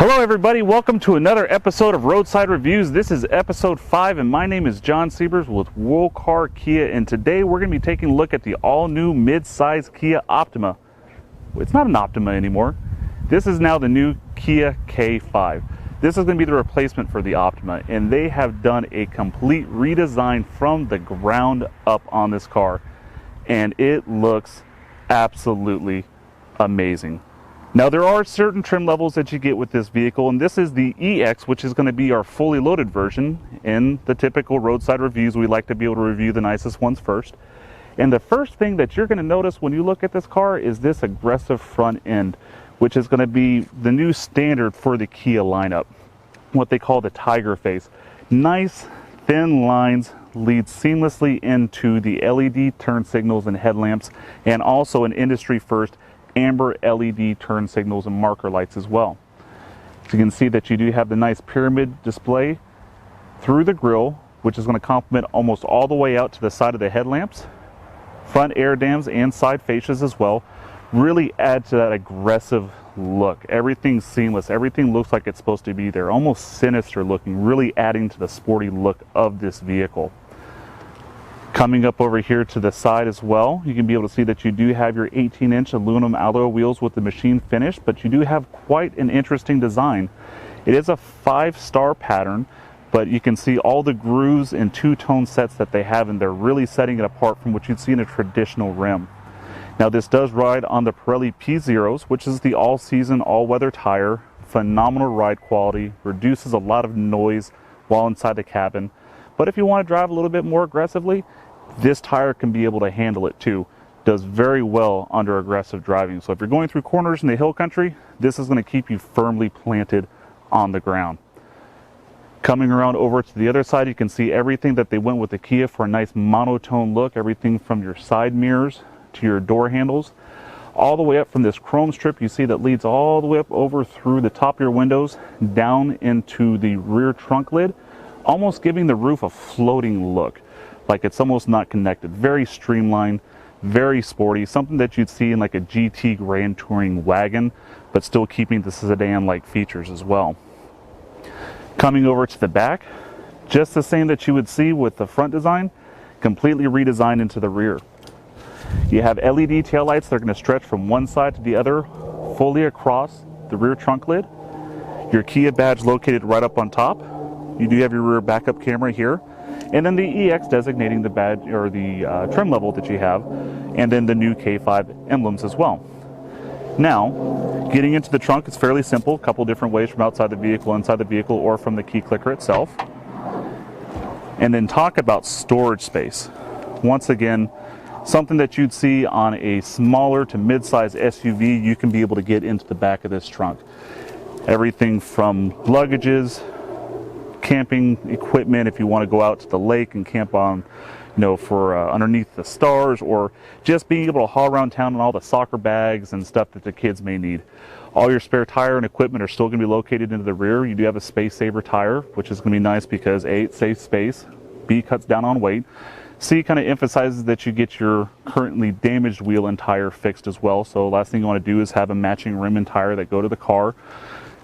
Hello everybody, welcome to another episode of Roadside Reviews. This is episode 5 and my name is John Siebers with World Car Kia, and today we're going to be taking a look at the all-new mid-size Kia Optima. It's not an Optima anymore. This is now the new Kia K5. This is going to be the replacement for the Optima, and they have done a complete redesign from the ground up on this car, and it looks absolutely amazing. Now there are certain trim levels that you get with this vehicle, and this is the EX, which is going to be our fully loaded version. In the typical roadside reviews, we like to be able to review the nicest ones first. And the first thing that you're going to notice when you look at this car is this aggressive front end, which is going to be the new standard for the Kia lineup, what they call the tiger face. Nice thin lines lead seamlessly into the LED turn signals and headlamps, and also an industry first amber LED turn signals and marker lights as well. So you can see that you do have the nice pyramid display through the grille, which is going to complement almost all the way out to the side of the headlamps. Front air dams and side fascias as well really add to that aggressive look. Everything's seamless, everything looks like it's supposed to be there, almost sinister looking, really adding to the sporty look of this vehicle. Coming up over here to the side as well, you can be able to see that you do have your 18-inch aluminum alloy wheels with the machine finish, but you do have quite an interesting design. It is a 5-star pattern, but you can see all the grooves and two-tone sets that they have, and they're really setting it apart from what you'd see in a traditional rim. Now this does ride on the Pirelli P0s, which is the all-season, all-weather tire. Phenomenal ride quality, reduces a lot of noise while inside the cabin. But if you want to drive a little bit more aggressively, this tire can be able to handle it too. Does very well under aggressive driving. So if you're going through corners in the hill country, this is going to keep you firmly planted on the ground. Coming around over to the other side, you can see everything that they went with the Kia for a nice monotone look. Everything from your side mirrors to your door handles, all the way up from this chrome strip you see that leads all the way up over through the top of your windows, down into the rear trunk lid, almost giving the roof a floating look, like it's almost not connected. Very streamlined, very sporty, something that you'd see in like a GT Grand Touring wagon, but still keeping the sedan-like features as well. Coming over to the back, just the same that you would see with the front design, completely redesigned into the rear. You have LED taillights that are going to stretch from one side to the other, fully across the rear trunk lid. Your Kia badge located right up on top. You do have your rear backup camera here, and then the EX designating the badge or the trim level that you have, and then the new K5 emblems as well. Now, getting into the trunk is fairly simple. A couple different ways from outside the vehicle, inside the vehicle, or from the key clicker itself. And then talk about storage space. Once again, something that you'd see on a smaller to mid-size SUV, you can be able to get into the back of this trunk. Everything from luggages, camping equipment if you want to go out to the lake and camp on, for underneath the stars, or just being able to haul around town on all the soccer bags and stuff that the kids may need. All your spare tire and equipment are still going to be located into the rear. You do have a space saver tire, which is going to be nice because A, it saves space, B, cuts down on weight, C, kind of emphasizes that you get your currently damaged wheel and tire fixed as well. So last thing you want to do is have a matching rim and tire that go to the car,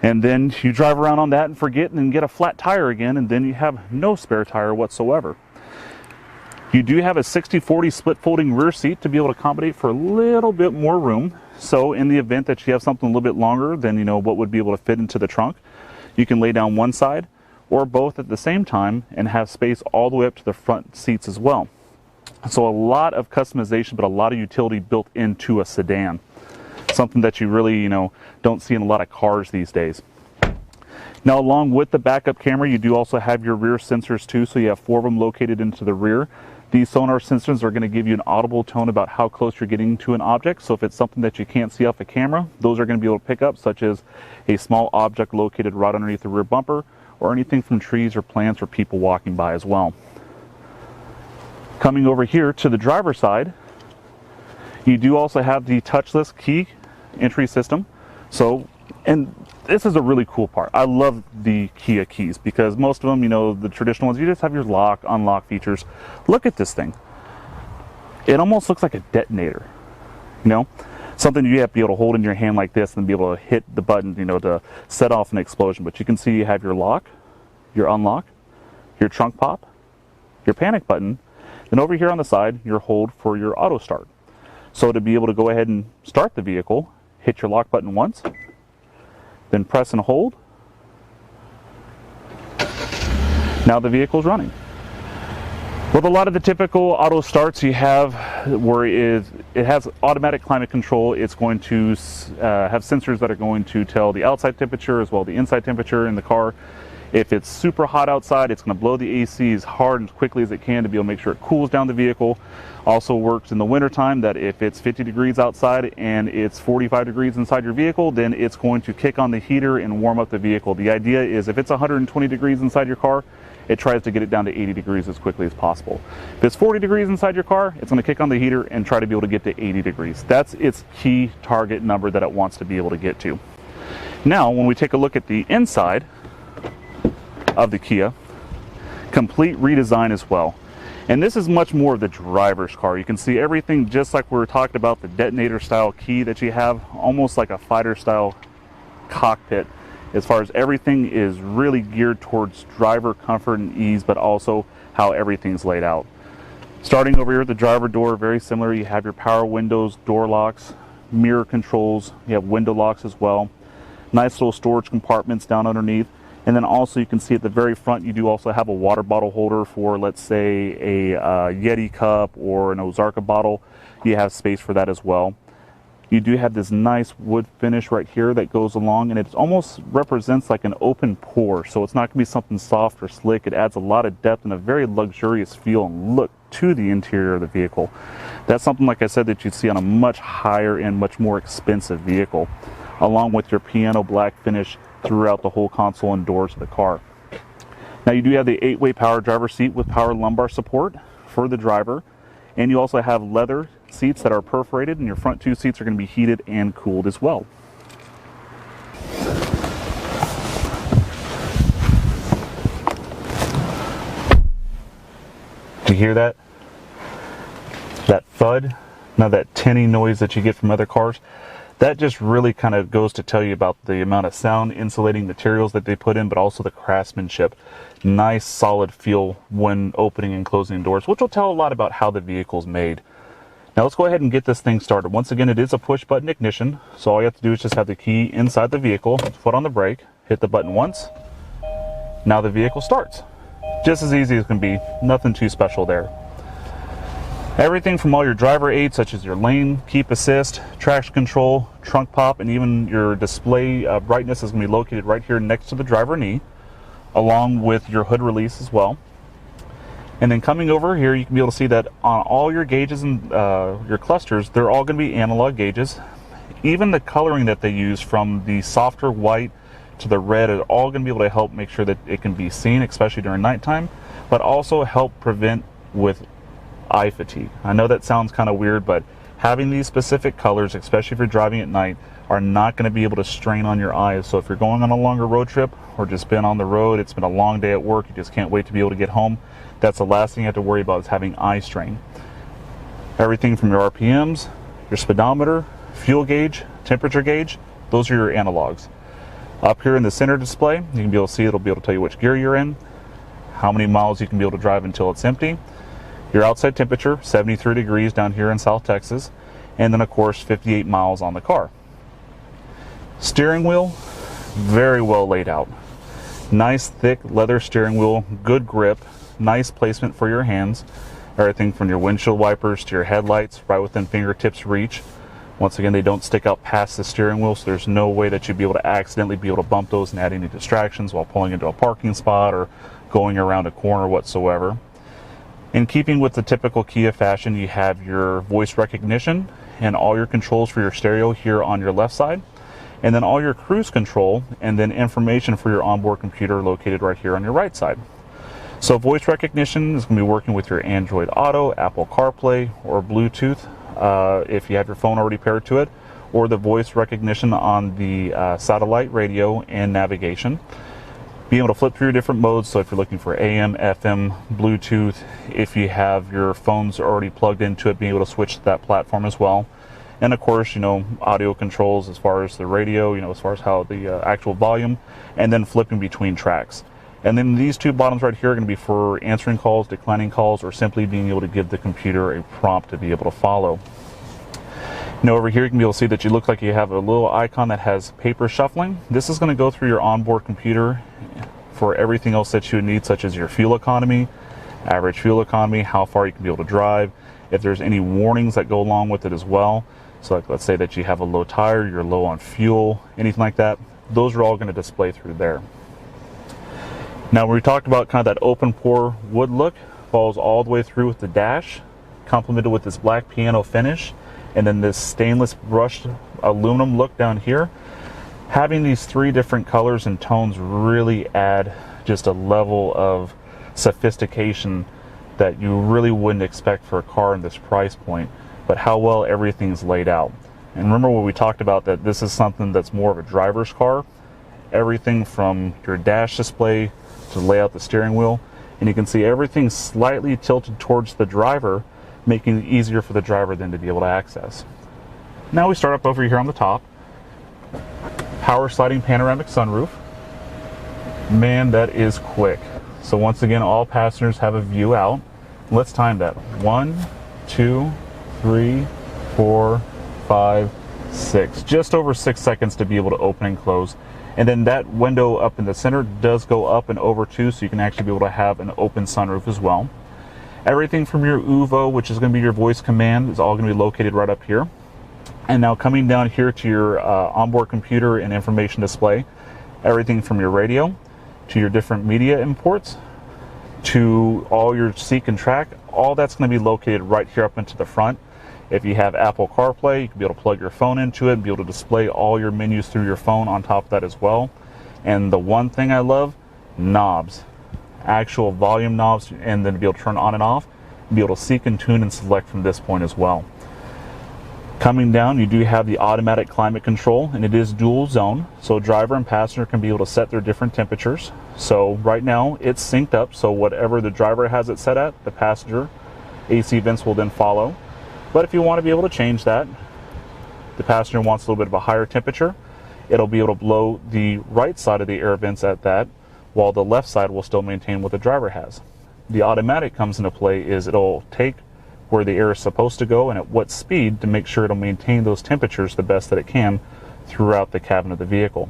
and then you drive around on that and forget and then get a flat tire again, and then you have no spare tire whatsoever. You do have a 60-40 split folding rear seat to be able to accommodate for a little bit more room. So in the event that you have something a little bit longer than what would be able to fit into the trunk, you can lay down one side or both at the same time and have space all the way up to the front seats as well. So a lot of customization, but a lot of utility built into a sedan. Something that you really, don't see in a lot of cars these days. Now, along with the backup camera, you do also have your rear sensors too, so you have 4 of them located into the rear. These sonar sensors are going to give you an audible tone about how close you're getting to an object. So if it's something that you can't see off the camera, those are going to be able to pick up, such as a small object located right underneath the rear bumper, or anything from trees or plants or people walking by as well. Coming over here to the driver's side, you do also have the touchless key entry system. And this is a really cool part. I love the Kia keys because most of them, the traditional ones, you just have your lock, unlock features. Look at this thing. It almost looks like a detonator, something you have to be able to hold in your hand like this and be able to hit the button, you know, to set off an explosion. But you can see you have your lock, your unlock, your trunk pop, your panic button, and over here on the side, your hold for your auto start. So to be able to go ahead and start the vehicle, hit your lock button once, then press and hold. Now the vehicle's running. With a lot of the typical auto starts you have where it has automatic climate control, it's going to have sensors that are going to tell the outside temperature as well as the inside temperature in the car. If it's super hot outside, it's going to blow the AC as hard and as quickly as it can to be able to make sure it cools down the vehicle. Also works in the wintertime that if it's 50 degrees outside and it's 45 degrees inside your vehicle, then it's going to kick on the heater and warm up the vehicle. The idea is if it's 120 degrees inside your car, it tries to get it down to 80 degrees as quickly as possible. If it's 40 degrees inside your car, it's going to kick on the heater and try to be able to get to 80 degrees. That's its key target number that it wants to be able to get to. Now, when we take a look at the inside of the Kia, complete redesign as well. And this is much more of the driver's car. You can see everything just like we were talking about, the detonator style key that you have, almost like a fighter style cockpit. As far as everything is really geared towards driver comfort and ease, but also how everything's laid out. Starting over here at the driver door, very similar. You have your power windows, door locks, mirror controls. You have window locks as well. Nice little storage compartments down underneath. And then also you can see at the very front, you do also have a water bottle holder for, let's say, a Yeti cup or an Ozarka bottle. You have space for that as well. You do have this nice wood finish right here that goes along, and it almost represents like an open pour. So it's not going to be something soft or slick. It adds a lot of depth and a very luxurious feel and look to the interior of the vehicle. That's something, like I said, that you'd see on a much higher end, much more expensive vehicle, along with your piano black finish throughout the whole console and doors of the car. Now you do have the 8-way power driver seat with power lumbar support for the driver, and you also have leather seats that are perforated, and your front 2 seats are going to be heated and cooled as well. Do you hear that? That thud? Now that tinny noise that you get from other cars? That just really kind of goes to tell you about the amount of sound insulating materials that they put in, but also the craftsmanship. Nice solid feel when opening and closing doors, which will tell a lot about how the vehicle's made. Now let's go ahead and get this thing started. Once again, it is a push button ignition, so all you have to do is just have the key inside the vehicle, foot on the brake, hit the button once. Now the vehicle starts. Just as easy as it can be, nothing too special there. Everything from all your driver aids, such as your lane, keep assist, traction control, trunk pop, and even your display brightness is going to be located right here next to the driver knee, along with your hood release as well. And then coming over here, you can be able to see that on all your gauges and your clusters, they're all going to be analog gauges. Even the coloring that they use, from the softer white to the red, are all going to be able to help make sure that it can be seen, especially during nighttime, but also help prevent with eye fatigue. I know that sounds kind of weird, but having these specific colors, especially if you're driving at night, are not going to be able to strain on your eyes. So if you're going on a longer road trip or just been on the road, it's been a long day at work, you just can't wait to be able to get home, that's the last thing you have to worry about, is having eye strain. Everything from your RPMs, your speedometer, fuel gauge, temperature gauge, those are your analogs. Up here in the center display, you can be able to see, it'll be able to tell you which gear you're in, how many miles you can be able to drive until it's empty, your outside temperature, 73 degrees down here in South Texas, and then of course 58 miles on the car. Steering wheel, very well laid out. Nice thick leather steering wheel, good grip, nice placement for your hands. Everything from your windshield wipers to your headlights, right within fingertips reach. Once again, they don't stick out past the steering wheel, so there's no way that you'd be able to accidentally be able to bump those and add any distractions while pulling into a parking spot or going around a corner whatsoever. In keeping with the typical Kia fashion, you have your voice recognition and all your controls for your stereo here on your left side, and then all your cruise control and then information for your onboard computer located right here on your right side. So voice recognition is going to be working with your Android Auto, Apple CarPlay, or Bluetooth if you have your phone already paired to it, or the voice recognition on the satellite radio and navigation. Being able to flip through your different modes, so if you're looking for AM, FM, Bluetooth, if you have your phones already plugged into it, being able to switch to that platform as well. And of course, you know, audio controls as far as the radio, you know, as far as how the actual volume, and then flipping between tracks. And then these two bottoms right here are going to be for answering calls, declining calls, or simply being able to give the computer a prompt to be able to follow. Now over here you can be able to see that you look like you have a little icon that has paper shuffling. This is going to go through your onboard computer for everything else that you would need, such as your fuel economy, average fuel economy, how far you can be able to drive, if there's any warnings that go along with it as well. So like, let's say that you have a low tire, you're low on fuel, anything like that, those are all going to display through there. Now we talked about kind of that open pore wood look, follows all the way through with the dash, complemented with this black piano finish, and then this stainless brushed aluminum look down here. Having these three different colors and tones really add just a level of sophistication that you really wouldn't expect for a car in this price point, but how well everything's laid out. And remember what we talked about, that this is something that's more of a driver's car. Everything from your dash display to lay out the steering wheel, and you can see everything slightly tilted towards the driver, making it easier for the driver then to be able to access. Now we start up over here on the top. Power sliding panoramic sunroof. Man, that is quick. So once again, all passengers have a view out. Let's time that. 1, 2, 3, 4, 5, 6. Just over 6 seconds to be able to open and close. And then that window up in the center does go up and over too, so you can actually be able to have an open sunroof as well. Everything from your UVO, which is going to be your voice command, is all going to be located right up here. And now coming down here to your onboard computer and information display, everything from your radio to your different media imports to all your seek and track, all that's going to be located right here up into the front. If you have Apple CarPlay, you can be able to plug your phone into it and be able to display all your menus through your phone on top of that as well. And the one thing I love, knobs. Actual volume knobs, and then be able to turn on and off, be able to seek and tune and select from this point as well. Coming down, you do have the automatic climate control, and it is dual zone, so driver and passenger can be able to set their different temperatures. So right now it's synced up, so whatever the driver has it set at, the passenger AC vents will then follow. But if you want to be able to change that, the passenger wants a little bit of a higher temperature, it'll be able to blow the right side of the air vents at that, while the left side will still maintain what the driver has. The automatic comes into play is it'll take where the air is supposed to go and at what speed to make sure it'll maintain those temperatures the best that it can throughout the cabin of the vehicle.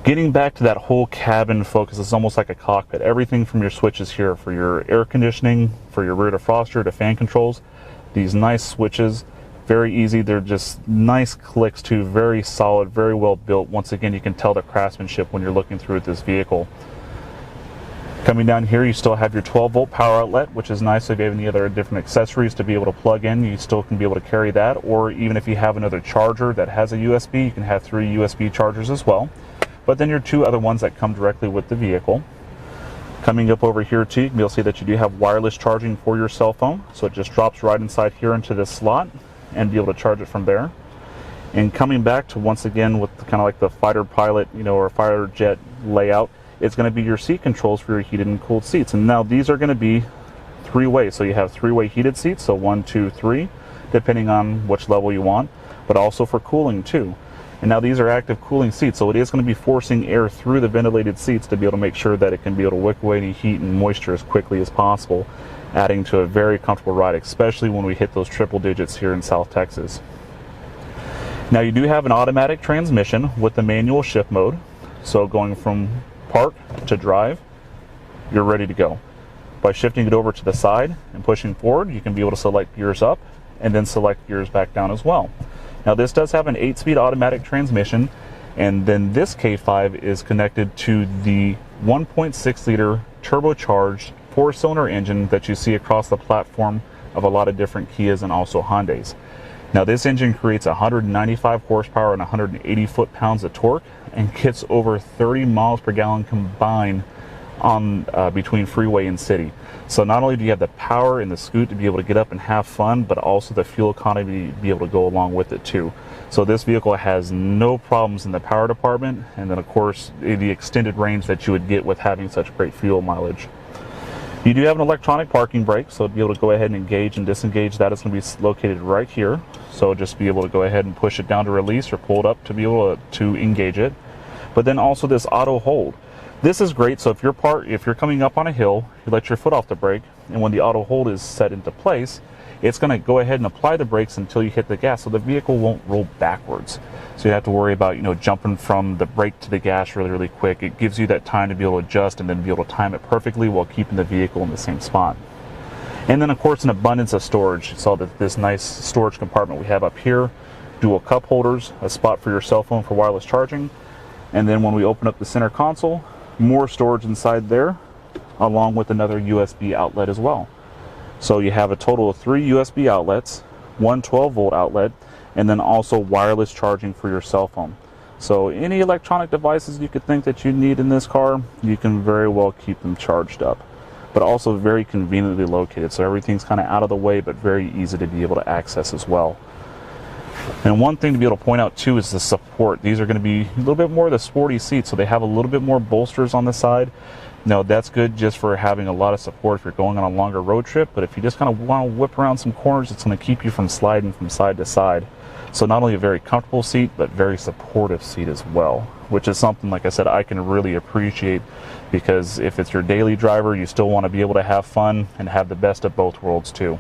Getting back to that whole cabin focus, it's almost like a cockpit. Everything from your switches here for your air conditioning, for your rear defroster to fan controls, these nice switches, very easy. They're just nice clicks too, very solid, very well built. Once again, you can tell the craftsmanship when you're looking through at this vehicle. Coming down here, you still have your 12-volt power outlet, which is nice. So if you have any other different accessories to be able to plug in, you still can be able to carry that. Or even if you have another charger that has a USB, you can have 3 USB chargers as well. But then your 2 other ones that come directly with the vehicle. Coming up over here too, you can be able to see that you do have wireless charging for your cell phone. So it just drops right inside here into this slot and be able to charge it from there. And coming back to once again with kind of like the fighter pilot, you know, or fighter jet layout, it's going to be your seat controls for your heated and cooled seats. And now these are going to be 3-way. So you have 3-way heated seats, so 1, 2, 3, depending on which level you want, but also for cooling too. And now these are active cooling seats, so it is going to be forcing air through the ventilated seats to be able to make sure that it can be able to wick away any heat and moisture as quickly as possible, adding to a very comfortable ride, especially when we hit those triple digits here in South Texas. Now you do have an automatic transmission with the manual shift mode, so going from park to drive, you're ready to go. By shifting it over to the side and pushing forward, you can be able to select gears up and then select gears back down as well. Now this does have an 8-speed automatic transmission, and then this K5 is connected to the 1.6 liter turbocharged 4-cylinder engine that you see across the platform of a lot of different Kias and also Hyundais. Now this engine creates 195 horsepower and 180 foot-pounds of torque and gets over 30 miles per gallon combined on between freeway and city. So not only do you have the power in the Scoot to be able to get up and have fun, but also the fuel economy to be able to go along with it too. So this vehicle has no problems in the power department, and then of course the extended range that you would get with having such great fuel mileage. You do have an electronic parking brake, so to be able to go ahead and engage and disengage that is going to be located right here. So just be able to go ahead and push it down to release or pull it up to be able to engage it. But then also this auto hold. This is great. So if you're coming up on a hill, you let your foot off the brake, and when the auto hold is set into place, it's going to go ahead and apply the brakes until you hit the gas, so the vehicle won't roll backwards. So you have to worry about, jumping from the brake to the gas really quick. It gives you that time to be able to adjust and then be able to time it perfectly while keeping the vehicle in the same spot. And then of course an abundance of storage. You saw that this nice storage compartment we have up here, dual cup holders, a spot for your cell phone for wireless charging, and then when we open up the center console, more storage inside there, along with another USB outlet as well. So you have a total of 3 USB outlets, one 12-volt outlet, and then also wireless charging for your cell phone. So any electronic devices you could think that you need in this car, you can very well keep them charged up. But also very conveniently located, so everything's kind of out of the way, but very easy to be able to access as well. And one thing to be able to point out too is the support. These are going to be a little bit more of the sporty seats, so they have a little bit more bolsters on the side. Now that's good just for having a lot of support if you're going on a longer road trip, but if you just kind of want to whip around some corners, it's going to keep you from sliding from side to side. So not only a very comfortable seat, but very supportive seat as well, which is something, like I said, I can really appreciate, because if it's your daily driver, you still want to be able to have fun and have the best of both worlds too.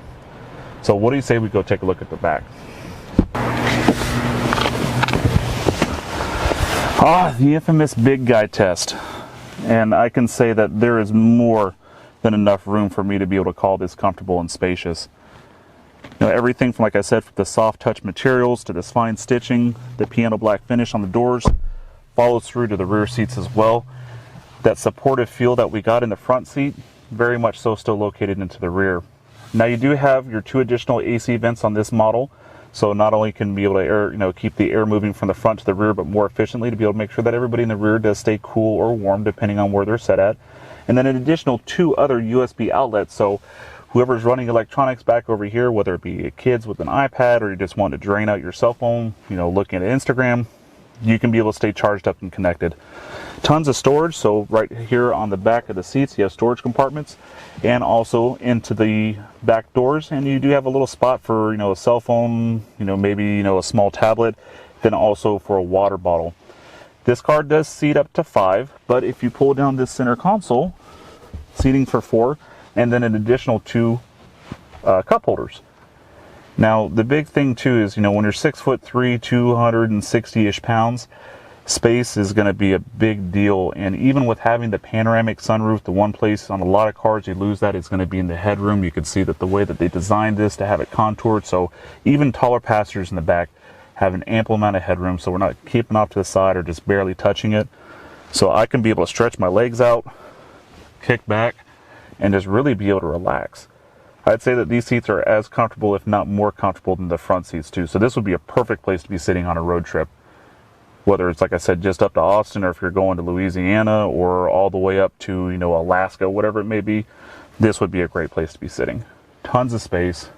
So what do you say we go take a look at the back? The infamous big guy test. And I can say that there is more than enough room for me to be able to call this comfortable and spacious. Everything from, like I said, from the soft touch materials to this fine stitching, the piano black finish on the doors, follows through to the rear seats as well. That supportive feel that we got in the front seat, very much so still located into the rear. Now you do have your 2 additional AC vents on this model. So not only can be able to keep the air moving from the front to the rear, but more efficiently to be able to make sure that everybody in the rear does stay cool or warm depending on where they're set at. And then an additional 2 other USB outlets. So whoever's running electronics back over here, whether it be kids with an iPad or you just want to drain out your cell phone, looking at Instagram, you can be able to stay charged up and connected. Tons of storage. So right here on the back of the seats, you have storage compartments, and also into the back doors. And you do have a little spot for, a cell phone, maybe, a small tablet, then also for a water bottle. This car does seat up to 5, but if you pull down this center console, seating for 4, and then an additional 2 cup holders. Now, the big thing too is, when you're 6'3", 260-ish pounds, space is going to be a big deal. And even with having the panoramic sunroof, the one place on a lot of cars you lose that is going to be in the headroom. You can see that the way that they designed this to have it contoured, so even taller passengers in the back have an ample amount of headroom, so we're not keeping off to the side or just barely touching it. So I can be able to stretch my legs out, kick back, and just really be able to relax. I'd say that these seats are as comfortable, if not more comfortable, than the front seats too. So this would be a perfect place to be sitting on a road trip. Whether it's, like I said, just up to Austin, or if you're going to Louisiana, or all the way up to, Alaska, whatever it may be, this would be a great place to be sitting. Tons of space,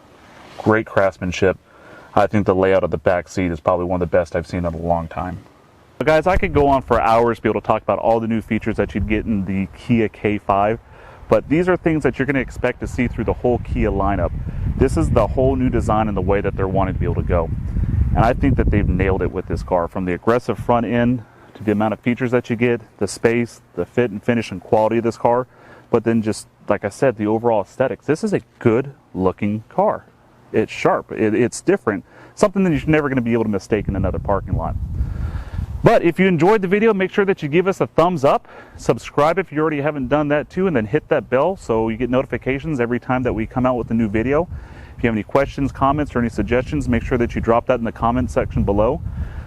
great craftsmanship. I think the layout of the back seat is probably one of the best I've seen in a long time. But guys, I could go on for hours to be able to talk about all the new features that you'd get in the Kia K5. But these are things that you're going to expect to see through the whole Kia lineup. This is the whole new design and the way that they're wanting to be able to go. And I think that they've nailed it with this car, from the aggressive front end to the amount of features that you get, the space, the fit and finish and quality of this car, but then just, like I said, the overall aesthetics. This is a good looking car. It's sharp, it's different, something that you're never going to be able to mistake in another parking lot. But if you enjoyed the video, make sure that you give us a thumbs up, subscribe if you already haven't done that too, and then hit that bell so you get notifications every time that we come out with a new video. If you have any questions, comments, or any suggestions, make sure that you drop that in the comment section below.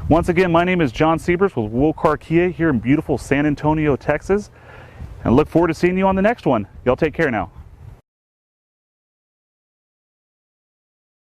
Once again, my name is John Siebers with Wool Car Kia here in beautiful San Antonio, Texas, and I look forward to seeing you on the next one. Y'all take care now.